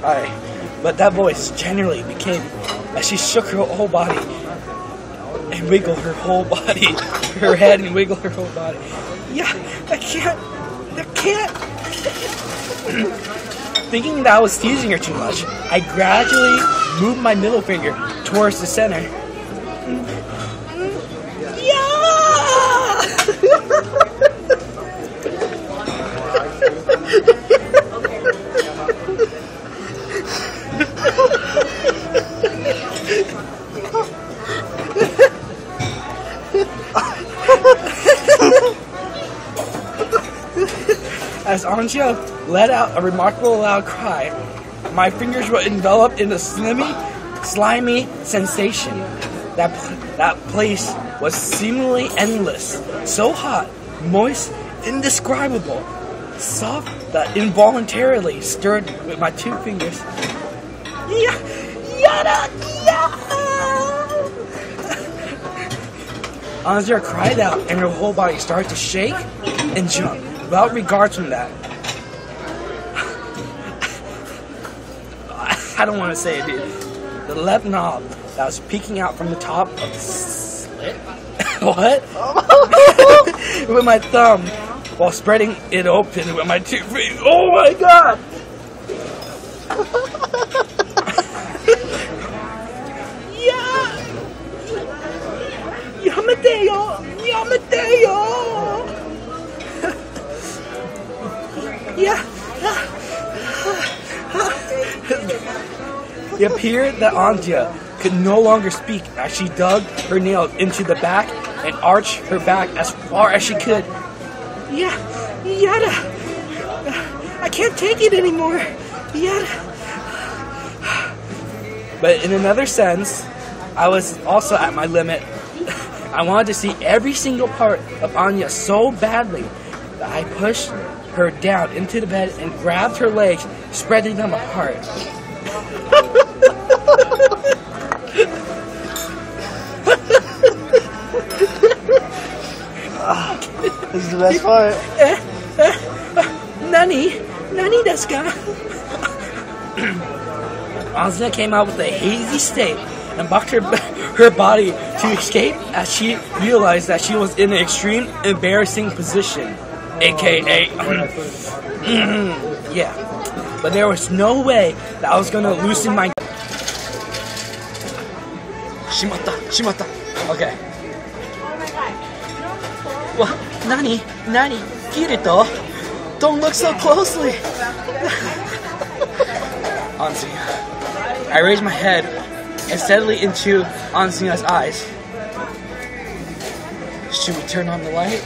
Alright, but that voice generally became as she shook her whole body and wiggled her whole body, her head and wiggled her whole body. Yeah, I can't. Thinking that I was teasing her too much, I gradually moved my middle finger towards the center. As Anja let out a remarkable loud cry, my fingers were enveloped in a slimy sensation. That place was seemingly endless, so hot, moist, indescribable, soft that involuntarily stirred with my 2 fingers. Anja cried out and her whole body started to shake and jump. Without regards from that, I don't want to say it, dude. The left knob that was peeking out from the top of the slit. What? With my thumb, while spreading it open with my 2 fingers. Oh my god! Yamateo! It appeared that Anja could no longer speak as she dug her nails into the back and arched her back as far as she could. Yada! I can't take it anymore. Yada! But in another sense, I was also at my limit. I wanted to see every single part of Anja so badly that I pushed her down into the bed and grabbed her legs, spreading them apart. This is the best part. Nani desu ka? Anja came out with a hazy state and bucked her body to escape as she realized that she was in an extreme embarrassing position. AKA, yeah. But there was no way that I was gonna loosen my. Shimatta. Okay. Well, Nani, Kirito, don't look so closely. Anja. I raised my head and steadily into Anja's eyes. Should we turn on the light?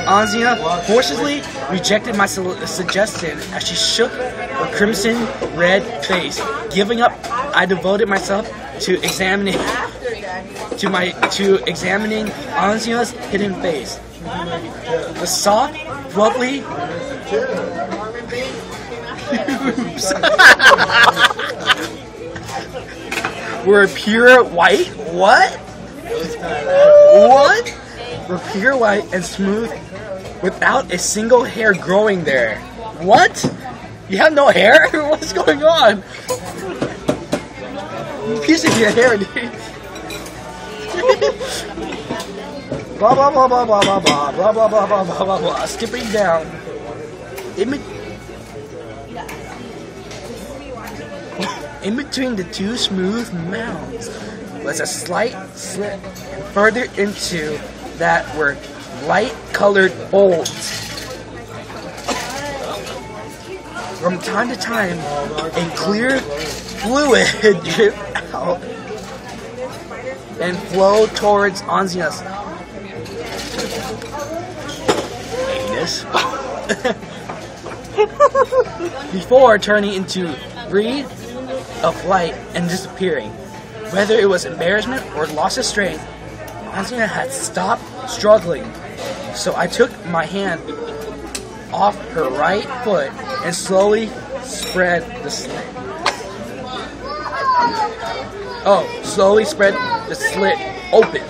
Anja forcibly rejected my suggestion as she shook her crimson red face. Giving up, I devoted myself to examining Anja's hidden face. The soft, fluffy were pure white. What? Were pure white and smooth without a single hair growing there. What? You have no hair? What's going on? Piece of your hair, dude. Blah blah blah blah blah blah blah blah blah blah blah blah blah blah. Skipping down. In between the 2 smooth mounds was a slight slit, and further into that were light-colored folds. From time to time, a clear fluid dripped out and flowed towards Anja's anus before turning into breed of light and disappearing. Whether it was embarrassment or loss of strength, Anja had stopped struggling, so I took my hand off her right foot and slowly spread the slit. Slowly spread the slit open.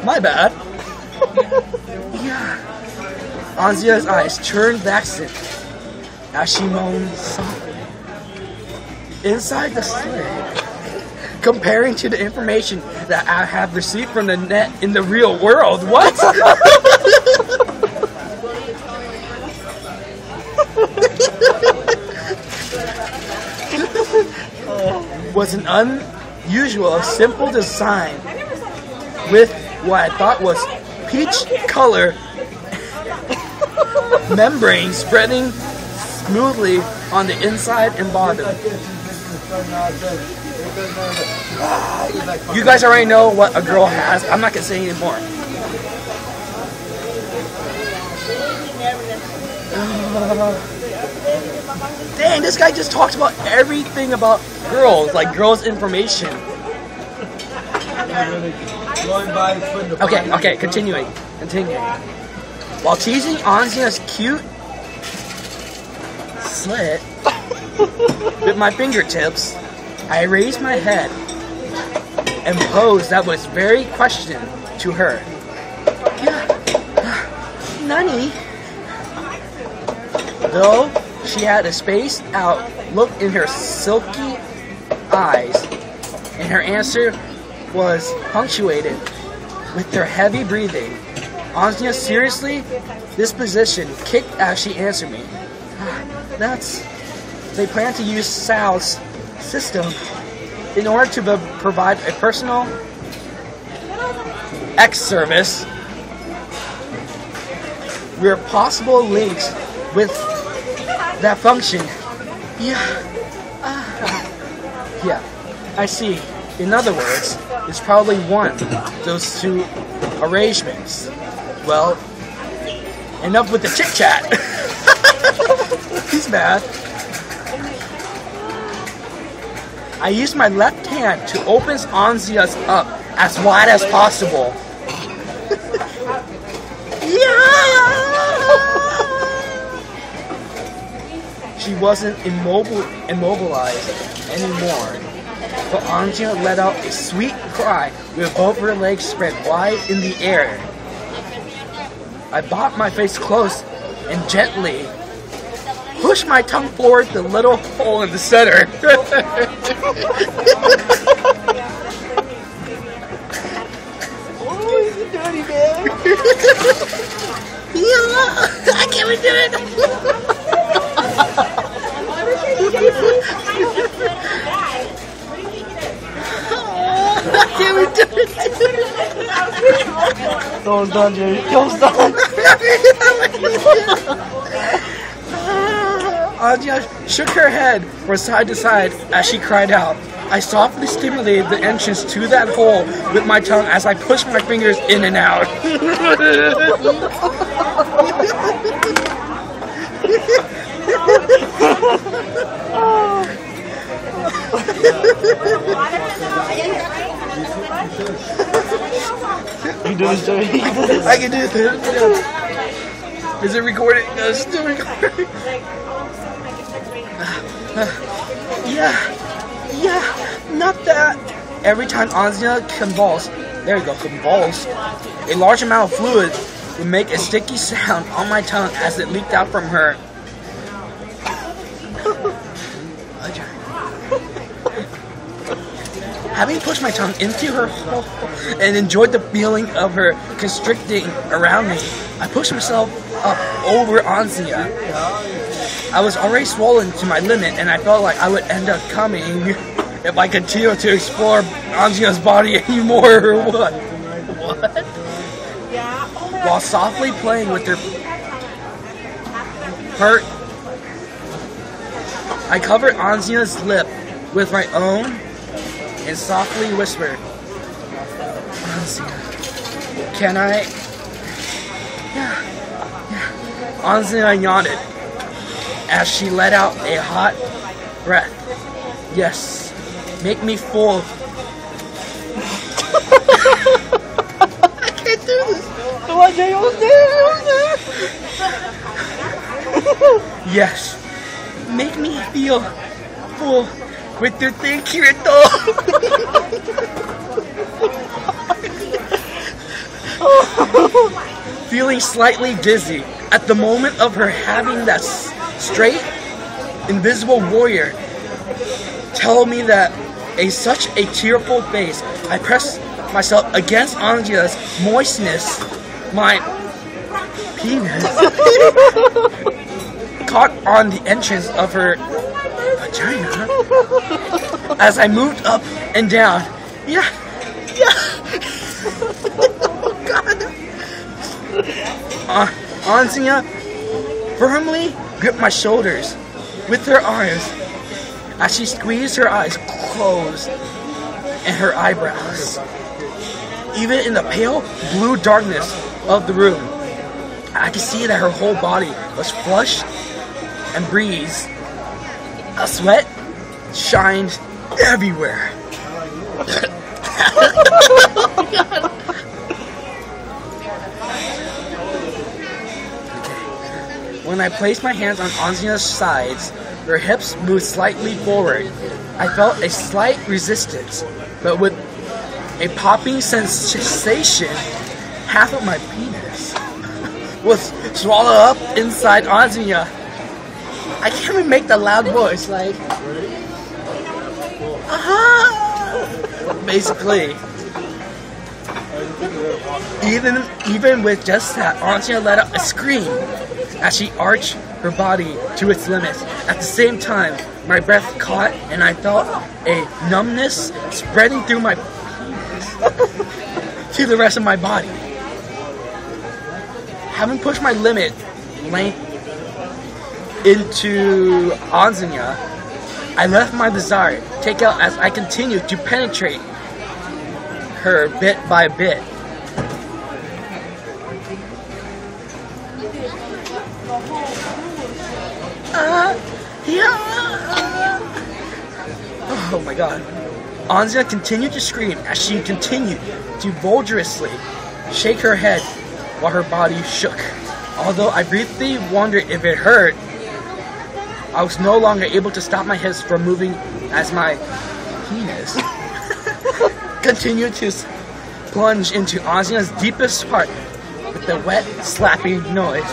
My bad. Yeah. Anzia's eyes turned vacant as she moaned softly. Inside the slit, comparing to the information that I have received from the net in the real world. What? Was an unusual, simple design with what I thought was peach color membrane spreading smoothly on the inside and bottom. You guys already know what a girl has. I'm not gonna say anymore. Dang, this guy just talks about everything about girls, like girls' information. Okay, continuing. While teasing Anzia's cute slit with my fingertips, I raised my head and posed that was very question to her. Nani? Though she had a spaced out look in her silky eyes, and her answer was punctuated with her heavy breathing. Anzia seriously disposition kicked as she answered me. They plan to use SAO's system in order to provide a personal X service where possible links with that function. Yeah, I see. In other words, it's probably one of those two arrangements. Well, enough with the chit chat. He's mad. I used my left hand to open Anzia's up as wide as possible. She wasn't immobilized anymore, but Anzia let out a sweet cry with both her legs spread wide in the air. I brought my face close and gently pushed my tongue forward the little hole in the center. Oh, you dirty man. I can't do it. Almost done, Jerry. Almost done. Anzia shook her head from side to side as she cried out. I softly stimulated the entrance to that hole with my tongue as I pushed my fingers in and out. You do this, Jerry. I can do this. Is it recording? No, it's still recording. Yeah, not that. Every time Anzia convulsed, a large amount of fluid would make a sticky sound on my tongue as it leaked out from her. Having pushed my tongue into her hole and enjoyed the feeling of her constricting around me, I pushed myself up over Anzia. I was already swollen to my limit, and I felt like I would end up coming if I continued to explore Anzia's body anymore or what? While softly playing with her part, I covered Anzia's lip with my own and softly whispered, Anzia, can I? Yeah. Anzia nodded as she let out a hot breath. Yes, make me full. I can't do this. Come on, Jay, almost there. Yes, make me feel full with your thing, Kirito. Feeling slightly dizzy at the moment of her having that straight, invisible warrior tell me that such a tearful face. I pressed myself against Anjia's moistness. My penis caught on the entrance of her vagina as I moved up and down. Yeah. Oh God. Anzia firmly gripped my shoulders with her arms as she squeezed her eyes closed and her eyebrows. Even in the pale blue darkness of the room, I could see that her whole body was flushed and breezed. A sweat shined everywhere. Oh, God. When I placed my hands on Anzia's sides, her hips moved slightly forward. I felt a slight resistance, but with a popping sensation, half of my penis was swallowed up inside Anzia. I can't even make the loud voice, like, basically. Even with just that, Anzia let out a scream as she arched her body to its limits. At the same time, my breath caught and I felt a numbness spreading through my penis to the rest of my body. Having pushed my limit length into Anzia, I left my desire take out as I continued to penetrate her bit by bit. Oh my God. Anzia continued to scream as she continued to vulgarously shake her head while her body shook. Although I briefly wondered if it hurt, I was no longer able to stop my hips from moving as my penis continued to plunge into Anzia's deepest part with the wet, slapping noise.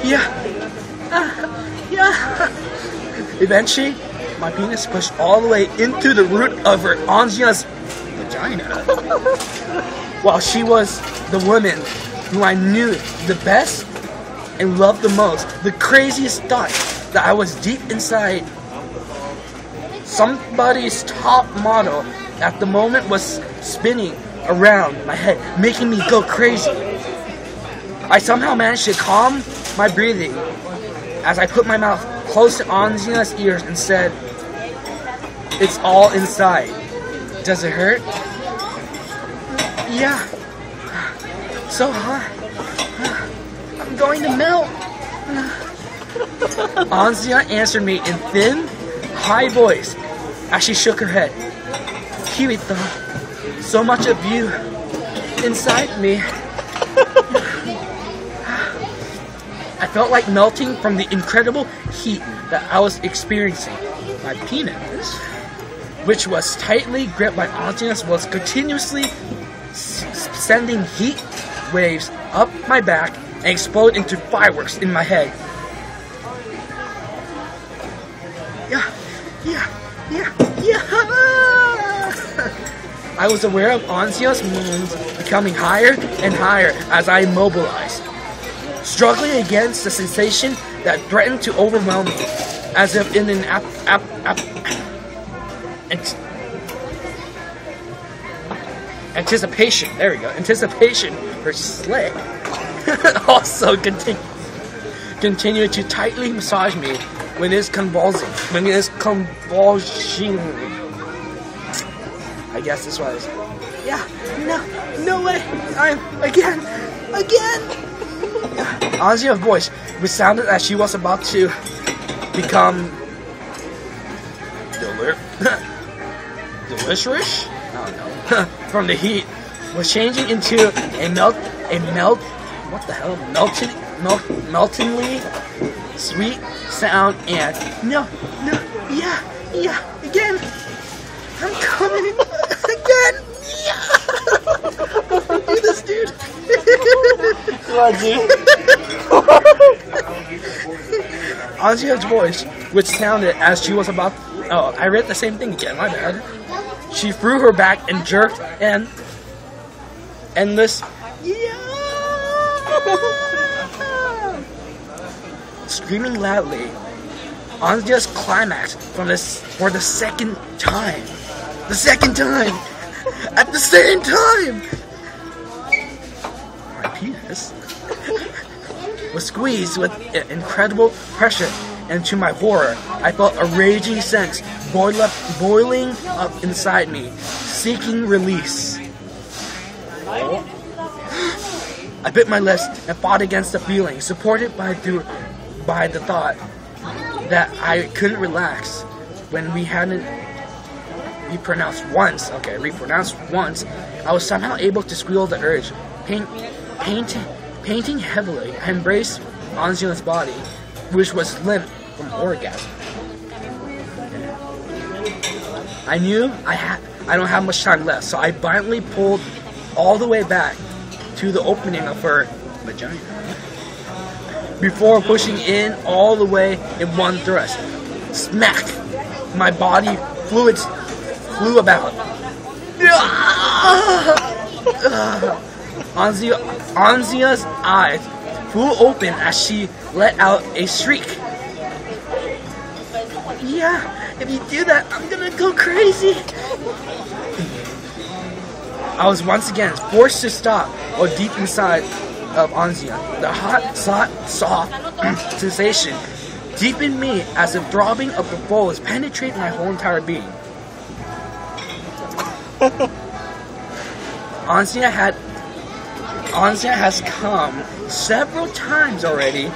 Yeah. Eventually, my penis pushed all the way into the root of her Anzia's vagina. While she was the woman who I knew the best and loved the most, the craziest thought that I was deep inside somebody's top model at the moment was spinning around my head, making me go crazy. I somehow managed to calm my breathing as I put my mouth close to Anzia's ears and said, "It's all inside. Does it hurt?" "Yeah. So hot. I'm going to melt." Anzia answered me in thin, high voice as she shook her head. "Kirito, so much of you inside me." I felt like melting from the incredible heat that I was experiencing. My penis, which was tightly gripped by Anzia's, was continuously sending heat waves up my back and explode into fireworks in my head. I was aware of Anzia's moans becoming higher and higher as I immobilized, struggling against the sensation that threatened to overwhelm me, as if in an anticipation. There we go. Anticipation. Her slay also continued to tightly massage me when it's convulsing. I guess this was. Yeah. No way. I'm again. Anzia's voice, which sounded as she was about to become delicious? I don't know. From the heat, was changing into meltingly sweet sound and yeah, again. I'm coming again. Do this, dude. Come on, dude. Anzia's voice, which sounded as she was about. Oh, I read the same thing again. My bad. She threw her back and jerked and endless. Screaming loudly, Anzia's climaxed for the second time. The second time! At the same time! My penis was squeezed with incredible pressure, and to my horror, I felt a raging sense boiling up inside me, seeking release. I bit my lips and fought against the feeling, supported by the thought that I couldn't relax when we pronounced once, I was somehow able to squeal the urge. Painting heavily, I embraced Anzia's body, which was limp from orgasm. I knew I don't have much time left, so I violently pulled all the way back to the opening of her vagina before pushing in all the way in one thrust. Smack! My body fluids flew about. Anzia's eyes flew open as she let out a shriek. Yeah, if you do that, I'm gonna go crazy. I was once again forced to stop, or deep inside of Anzia, the hot, soft sensation deep in me as the throbbing of the balls penetrated my whole entire being. Anzia has come several times already,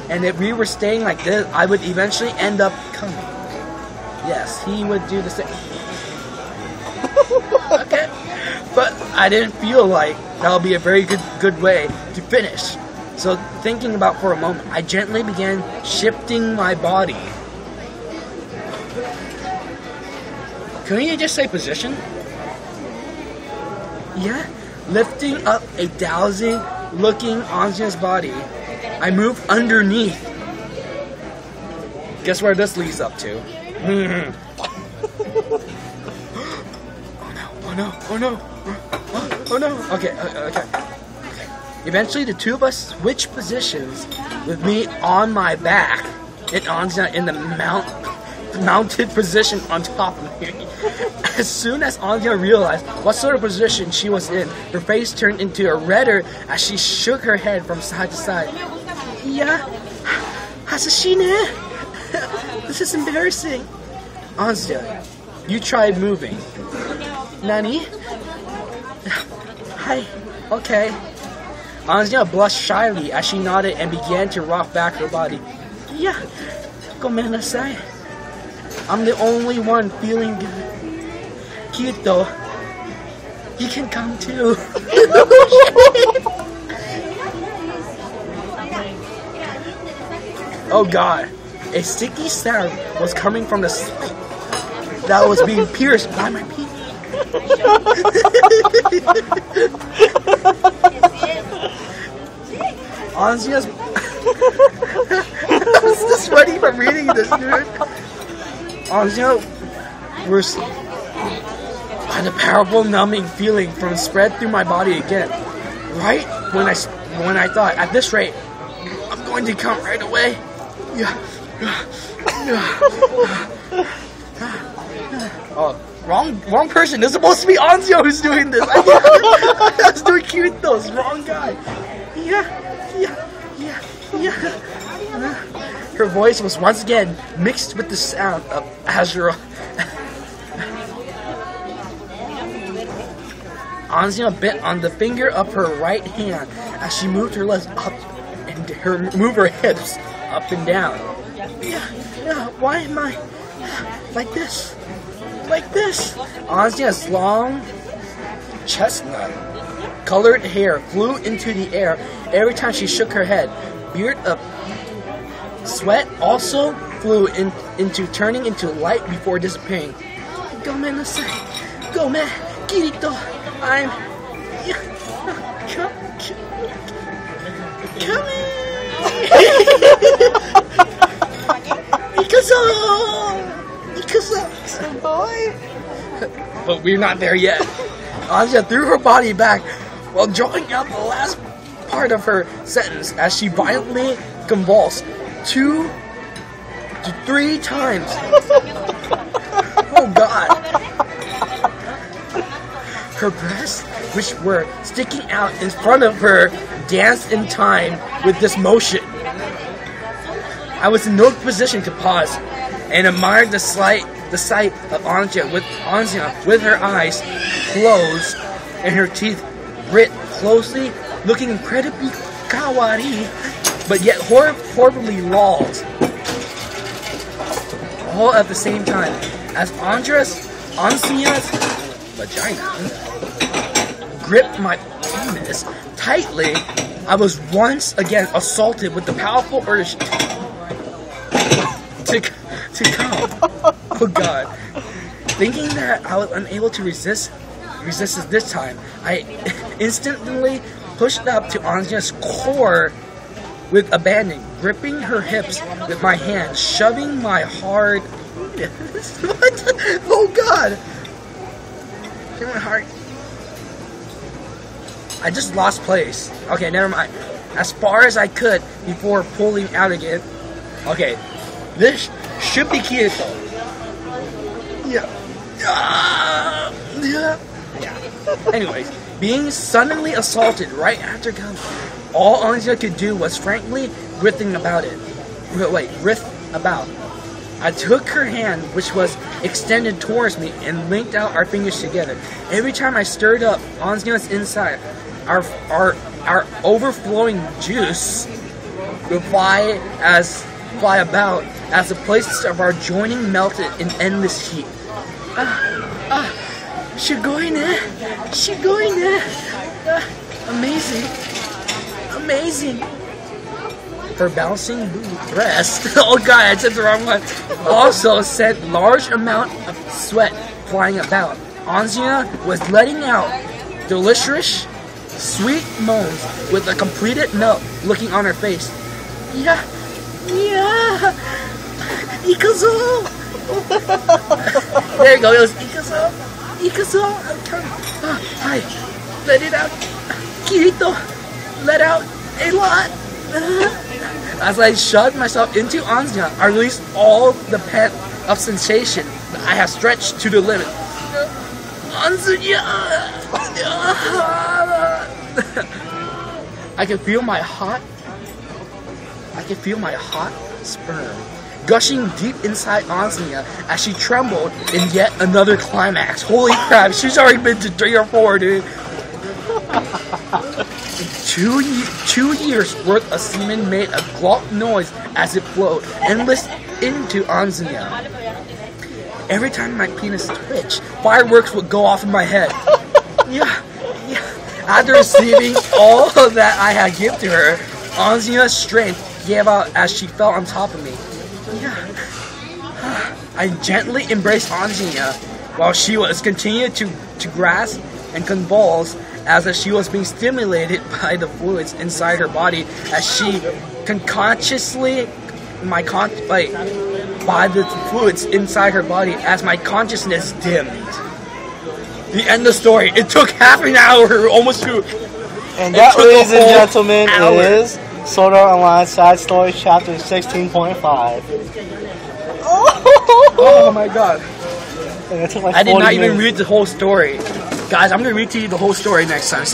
and if we were staying like this, I would eventually end up coming. Yes, he would do the same. Okay, but I didn't feel like that would be a very good way to finish. So thinking about for a moment, I gently began shifting my body. Couldn't you just say position? Yeah, lifting up a dowsing looking Anzia's body, I moved underneath. Guess where this leads up to? Oh no. Okay. Eventually, the two of us switched positions, with me on my back and Anzia in the mounted position on top of me. As soon as Anzia realized what sort of position she was in, her face turned into a redder as she shook her head from side to side. Yeah, Hasashine, this is embarrassing. Anzia, you tried moving. Nani? Hi, okay. Anzia blushed shyly as she nodded and began to rock back her body. Yeah, gomenasai. I'm the only one feeling good. Cute though. You can come too. Oh god. A sticky sound was coming from the slit that was being pierced by my penis. Anzia's I'm still sweaty from reading this, dude. Anzia was had a powerful numbing feeling from spread through my body again. Right when I thought, at this rate, I'm going to come right away. Oh, wrong person. It's supposed to be Anzia who's doing this. I was doing cute though. It's the wrong guy. Yeah. Her voice was once again mixed with the sound of Azura. Anzia bit on the finger of her right hand as she moved her legs up and move her hips up and down. Yeah, why am I like this? Like this? Anzia's long chestnut colored hair flew into the air every time she shook her head. Beard of sweat also flew into turning into light before disappearing. Gomenasai. Gomen. Kirito. I'm... Coming! Ikazo, boy. But we're not there yet. Anja threw her body back while drawing out the last part of her sentence as she violently convulsed 2 to 3 times. Oh God. Her breasts, which were sticking out in front of her, danced in time with this motion. I was in no position to pause and admired the sight of Anja with her eyes closed and her teeth grit closely, looking incredibly kawaii, but yet horribly lolled. All at the same time, as Anja's vagina gripped my penis tightly, I was once again assaulted with the powerful urge to come. Oh God. Thinking that I was unable to resist this time, I instantly pushed up to Anja's core with abandon, gripping her hips with my hand, shoving my hard... What? Oh God. In my heart. I just lost place. Okay, never mind. As far as I could before pulling out again. Okay, this should be Kirito. Yeah. Yeah. Anyways, being suddenly assaulted right after coming, all Anja could do was frankly writhing about it. Writhe about. I took her hand, which was extended towards me, and linked out our fingers together. Every time I stirred up Anja's inside, our overflowing juice would fly about as the places of our joining melted in endless heat. Shigoine. Amazing. Her bouncing breast, oh God, I said the wrong one, also sent large amount of sweat flying about. Anja was letting out delicious, sweet moans with a completed melt looking on her face. Yeah, Ikazo! There you go, it was Ikazo, I'm coming. Hi, let it out. Kirito, let out a lot. As I shoved myself into Anja, I released all the pent-up sensation that I have stretched to the limit. Anja! I can feel my hot sperm gushing deep inside Anja as she trembled in yet another climax. Holy crap, she's already been to 3 or 4, dude. 2 years worth of semen made a glop noise as it flowed endless into Anja. Every time my penis twitched, fireworks would go off in my head. Yeah. After receiving all of that I had given to her, Anja's strength gave out as she fell on top of me. Yeah. I gently embraced Anja while she was continuing to grasp and convulse as if she was being stimulated by the fluids inside her body as she by the fluids inside her body as my consciousness dimmed. The end of the story. It took half an hour, almost 2. And that, ladies and gentlemen, is Sword Art Online Side Story Chapter 16.5. Oh my God. And it took like I did not even minutes. read the whole story. Guys, I'm going to read to you the whole story next time.